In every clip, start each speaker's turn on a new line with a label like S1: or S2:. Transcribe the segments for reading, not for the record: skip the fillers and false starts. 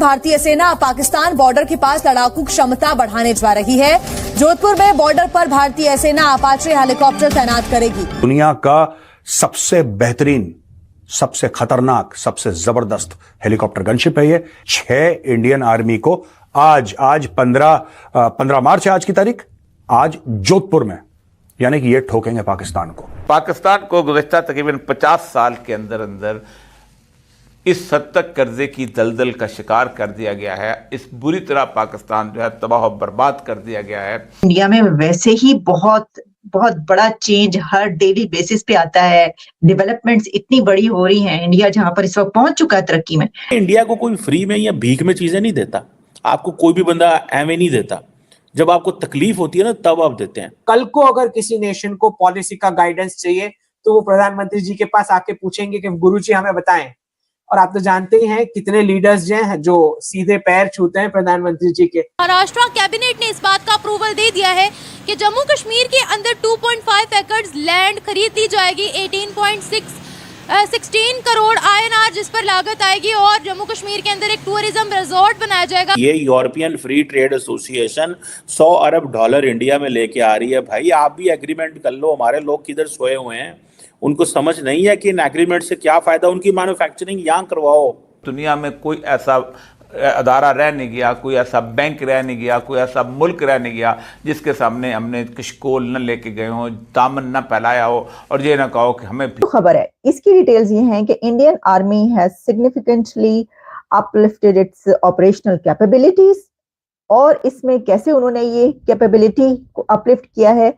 S1: भारतीय सेना पाकिस्तान बॉर्डर के पास लड़ाकू क्षमता बढ़ाने जा रही है। जोधपुर में बॉर्डर पर भारतीय सेना अपाचे हेलीकॉप्टर तैनात करेगी।
S2: दुनिया का सबसे बेहतरीन, सबसे खतरनाक, सबसे जबरदस्त हेलीकॉप्टर गनशिप है ये। 6 इंडियन आर्मी को आज 15 मार्च है आज की तारीख, आज जोधपुर में, यानी कि ये ठोकेंगे पाकिस्तान को।
S3: पाकिस्तान को गुज़श्ता तकरीबन 50 साल के अंदर अंदर इस हद तक कर्जे की दलदल का शिकार कर दिया गया है। इस बुरी तरह पाकिस्तान जो है तबाह और बर्बाद कर दिया गया है।
S4: इंडिया में वैसे ही बहुत बड़ा चेंज हर डेली बेसिस पे आता है। डेवलपमेंट्स इतनी बड़ी हो रही हैं, इंडिया जहां पर इस वक्त पहुंच चुका है तरक्की में।
S5: इंडिया को कोई फ्री में या भीख में चीजें नहीं देता, आपको कोई भी बंदा एवं नहीं देता। जब आपको तकलीफ होती है ना, तब आप देते हैं।
S6: कल को अगर किसी नेशन को पॉलिसी का गाइडेंस चाहिए तो वो प्रधानमंत्री जी के पास आके पूछेंगे कि गुरुजी हमें बताएं। और आप तो जानते ही हैं कितने लीडर्स जो सीधे पैर छूते हैं प्रधानमंत्री जी के।
S7: महाराष्ट्र कैबिनेट ने इस बात का अप्रूवल दे दिया है कि जम्मू कश्मीर के अंदर 2.5 एकड़ लैंड खरीद ली जाएगी। 16 करोड़ INR जिस पर लागत आएगी और जम्मू कश्मीर के अंदर एक टूरिज्म रिजॉर्ट बनाया जाएगा।
S5: ये यूरोपियन फ्री ट्रेड एसोसिएशन $100 अरब इंडिया में लेके आ रही है। भाई आप भी एग्रीमेंट कर लो, हमारे लोग किधर सोए हुए हैं, उनको समझ नहीं है कि इन एग्रीमेंट से क्या फायदा, उनकी मैन्युफैक्चरिंग यहाँ करवाओ।
S3: दुनिया में कोई ऐसा अदारा रह नहीं गया, कोई ऐसा बैंक रह नहीं गया, कोई ऐसा मुल्क रह नहीं गया जिसके सामने हमने कशकोल न लेके गए हो, दामन न फैलाया हो और ये ना कहो कि हमें।
S4: तो खबर है, इसकी डिटेल्स ये हैं कि Indian army has significantly uplifted it's operational capabilities. और इसमें कैसे उन्होंने ये कैपेबिलिटी को अपलिफ्ट किया है,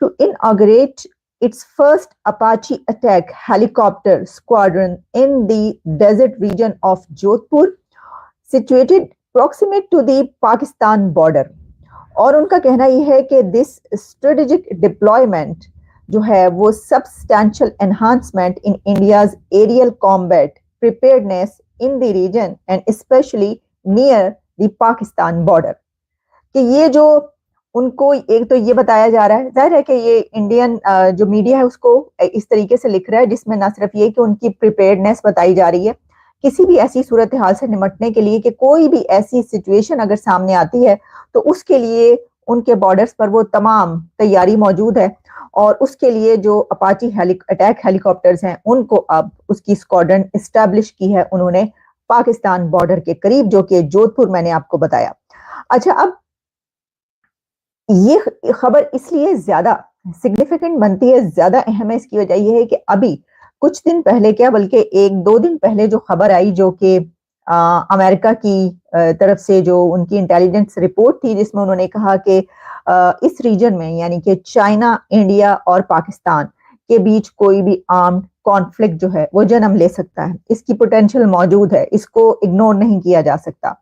S4: to inaugurate its first Apache attack helicopter squadron in the desert region of Jodhpur, situated proximate to the Pakistan border. और उनका कहना यह है कि this strategic deployment जो है वो substantial enhancement in India's aerial combat preparedness in the region and especially near the Pakistan border. कि ये जो उनको एक तो ये बताया जा रहा है, जाहिर है कि ये इंडियन जो मीडिया है उसको इस तरीके से लिख रहा है जिसमें ना सिर्फ ये कि उनकी प्रिपेयर्डनेस बताई जा रही है किसी भी ऐसी सूरत हाल से निपटने के लिए कि कोई भी ऐसी सिचुएशन अगर सामने आती है तो उसके लिए उनके बॉर्डर्स पर वो तमाम तैयारी मौजूद है। और उसके लिए जो अपाची अटैक हेलीकॉप्टर्स हैं उनको अब उसकी स्क्वाड्रन एस्टैब्लिश की है उन्होंने पाकिस्तान बॉर्डर के करीब, जो कि जोधपुर मैंने आपको बताया। अच्छा, अब ये खबर इसलिए ज्यादा सिग्निफिकेंट बनती है, ज्यादा अहम है, इसकी वजह यह है कि अभी कुछ दिन पहले, क्या बल्कि 1-2 दिन पहले जो खबर आई, जो कि अमेरिका की तरफ से जो उनकी इंटेलिजेंस रिपोर्ट थी जिसमें उन्होंने कहा कि इस रीजन में यानी कि चाइना, इंडिया और पाकिस्तान के बीच कोई भी आर्म्ड कॉन्फ्लिक्ट जो है वो जन्म ले सकता है, इसकी पोटेंशियल मौजूद है, इसको इग्नोर नहीं किया जा सकता।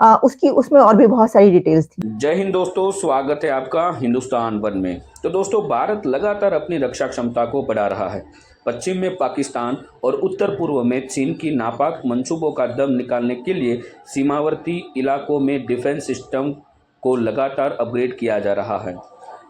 S4: उसमें और भी बहुत सारी डिटेल्स थी।
S8: जय हिंद दोस्तों, स्वागत है आपका हिंदुस्तान वन में। तो दोस्तों, भारत लगातार अपनी रक्षा क्षमता को बढ़ा रहा है। पश्चिम में पाकिस्तान और उत्तर पूर्व में चीन की नापाक मंसूबों का दम निकालने के लिए सीमावर्ती इलाकों में डिफेंस सिस्टम को लगातार अपग्रेड किया जा रहा है।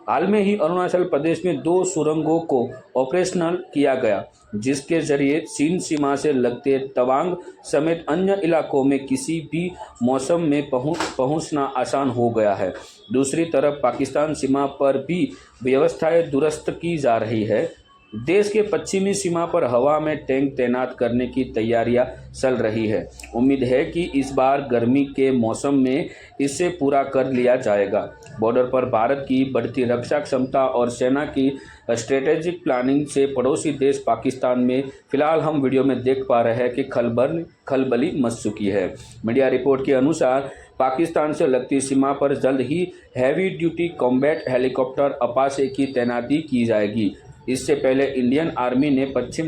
S8: हाल में ही अरुणाचल प्रदेश में 2 सुरंगों को ऑपरेशनल किया गया, जिसके जरिए चीन सीमा से लगते तवांग समेत अन्य इलाकों में किसी भी मौसम में पहुंचना आसान हो गया है। दूसरी तरफ पाकिस्तान सीमा पर भी व्यवस्थाएं दुरुस्त की जा रही है। देश के पश्चिमी सीमा पर हवा में टैंक तैनात करने की तैयारियां चल रही है। उम्मीद है कि इस बार गर्मी के मौसम में इसे पूरा कर लिया जाएगा। बॉर्डर पर भारत की बढ़ती रक्षा क्षमता और सेना की स्ट्रेटेजिक प्लानिंग से पड़ोसी देश पाकिस्तान में फिलहाल हम वीडियो में देख पा रहे हैं कि खलबली मच चुकी है। मीडिया रिपोर्ट के अनुसार पाकिस्तान से लगती सीमा पर जल्द ही heavy duty combat helicopter Apache की तैनाती की जाएगी। इससे पहले इंडियन आर्मी ने पश्चिम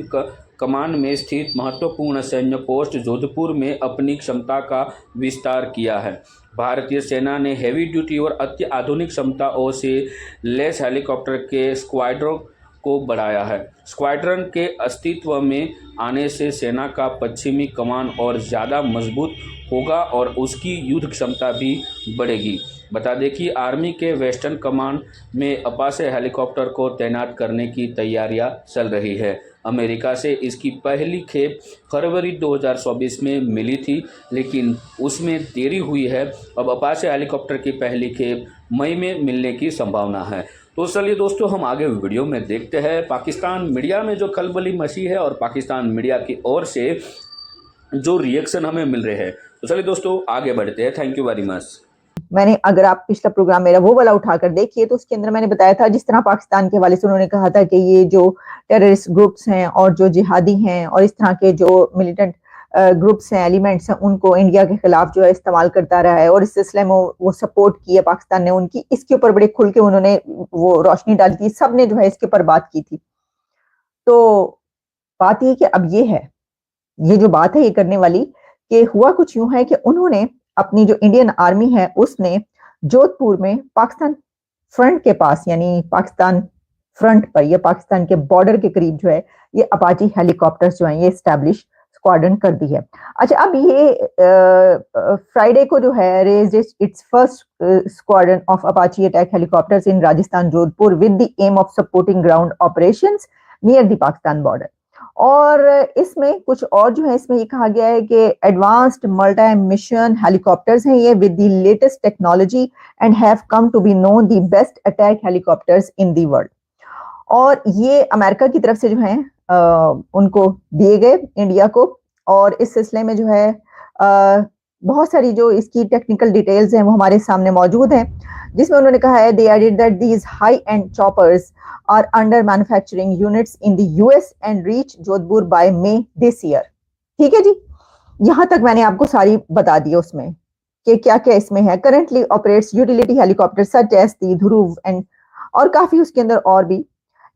S8: कमान में स्थित महत्वपूर्ण सैन्य पोस्ट जोधपुर में अपनी क्षमता का विस्तार किया है। भारतीय सेना ने हैवी ड्यूटी और अत्याधुनिक क्षमताओं से लैस हेलीकॉप्टर के स्क्वाड्रन को बढ़ाया है। स्क्वाड्रन के अस्तित्व में आने से सेना का पश्चिमी कमान और ज़्यादा मजबूत होगा और उसकी युद्ध क्षमता भी बढ़ेगी। बता दें कि आर्मी के वेस्टर्न कमांड में अपाचे हेलीकॉप्टर को तैनात करने की तैयारियां चल रही है। अमेरिका से इसकी पहली खेप फरवरी 2024 में मिली थी, लेकिन उसमें देरी हुई है। अब अपाचे हेलीकॉप्टर की पहली खेप मई में मिलने की संभावना है। तो चलिए दोस्तों, हम आगे वीडियो में देखते हैं पाकिस्तान मीडिया में जो खलबली मची है और पाकिस्तान मीडिया की ओर से जो रिएक्शन हमें मिल रहे हैं। तो चलिए दोस्तों, आगे बढ़ते हैं। Thank you very much.
S4: मैंने, अगर आप पिछला प्रोग्राम मेरा वो वाला उठाकर देखिए तो उसके अंदर मैंने बताया था, जिस तरह पाकिस्तान के हवाले से उन्होंने कहा था कि ये जो टेररिस्ट ग्रुप्स हैं और जो जिहादी हैं और इस तरह के जो मिलिटेंट ग्रुप्स हैं, एलिमेंट्स हैं, उनको इंडिया के खिलाफ जो है इस्तेमाल करता रहा है और इस सिलसिले में वो सपोर्ट की है पाकिस्तान ने उनकी। इसके ऊपर बड़े खुल के उन्होंने वो रोशनी डाली थी, सब ने जो है इसके ऊपर बात की थी। तो बात ये कि अब ये है, ये जो बात है ये करने वाली, कि हुआ कुछ यूं है कि उन्होंने अपनी जो इंडियन आर्मी है उसने जोधपुर में पाकिस्तान फ्रंट के पास, यानी पाकिस्तान फ्रंट पर या पाकिस्तान के बॉर्डर के करीब जो है ये अपाची हेलीकॉप्टर्स जो हैं ये एस्टैब्लिश स्क्वाड्रन कर दी है। अच्छा, अब ये फ्राइडे को जो है raised its first squadron of Apache attack helicopters in Rajasthan Jodhpur with the aim of supporting ground operations near the Pakistan border. और इसमें कुछ और जो है, इसमें ये कहा गया है कि एडवांस्ड मल्टी मिशन हेलीकॉप्टर्स हैं ये with the latest technology and have come to be known the best attack helicopters in the world. और ये अमेरिका की तरफ से जो है उनको दिए गए इंडिया को। और इस सिलसिले में जो है बहुत सारी जो इसकी टेक्निकल डिटेल्स हैं वो हमारे सामने मौजूद हैं, जिसमें उन्होंने कहा है they added that these high end choppers are under manufacturing units in the US and reach Jodhpur by May this year. ठीक है जी, यहां तक मैंने आपको सारी बता दी उसमें कि क्या क्या इसमें है। Currently operates utility helicopter such as the Dhruv and, और काफी उसके अंदर और भी।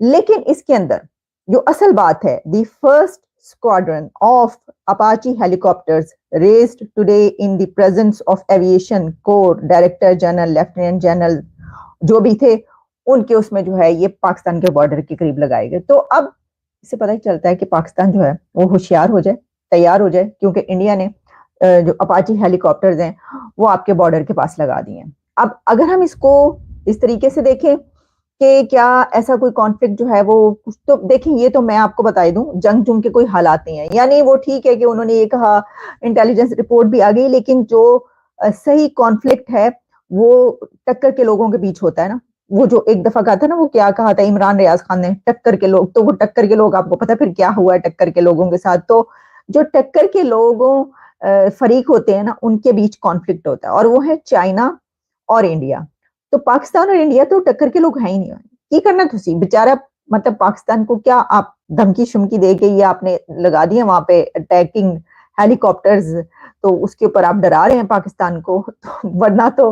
S4: लेकिन इसके अंदर जो असल बात है, the first squadron of Apache helicopters raised today in the presence of aviation corps director general, lieutenant general जो भी थे उनके, उसमें जो है ये पाकिस्तान के बॉर्डर के करीब लगाए गए। तो अब इससे पता ही चलता है कि पाकिस्तान जो है वो होशियार हो जाए, तैयार हो जाए, क्योंकि इंडिया ने जो अपाची हेलीकॉप्टर्स हैं वो आपके बॉर्डर के पास लगा दिए हैं। अब अगर हम इसको इस तरीके से देखें कि क्या ऐसा कोई कॉन्फ्लिक्ट जो है वो कुछ, तो देखें ये तो मैं आपको बता दूं, जंग के कोई हालात नहीं है। यानी वो ठीक है कि उन्होंने ये कहा, इंटेलिजेंस रिपोर्ट भी आ गई, लेकिन जो सही कॉन्फ्लिक्ट है वो टक्कर के लोगों के बीच होता है ना। वो जो एक दफा कहा था ना, वो क्या कहा था इमरान रियाज खान ने, टक्कर के लोग, तो वो टक्कर के लोग आपको पता फिर क्या हुआ है टक्कर के लोगों के साथ। तो जो टक्कर के लोगों फरीक होते हैं ना, उनके बीच कॉन्फ्लिक्ट होता है, और वो है चाइना और इंडिया। तो पाकिस्तान और इंडिया तो टक्कर के लोग हैं ही नहीं। की करना तुसी बेचारा, मतलब पाकिस्तान को क्या आप धमकी शुमकी दे के ये आपने लगा दिए वहां पे अटैकिंग हेलीकॉप्टर्स, तो उसके ऊपर आप डरा रहे हैं पाकिस्तान को। तो वरना तो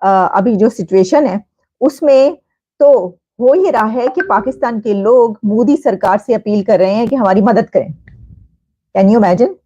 S4: अभी जो सिचुएशन है उसमें तो हो ही रहा है कि पाकिस्तान के लोग मोदी सरकार से अपील कर रहे हैं कि हमारी मदद करें। Can you imagine?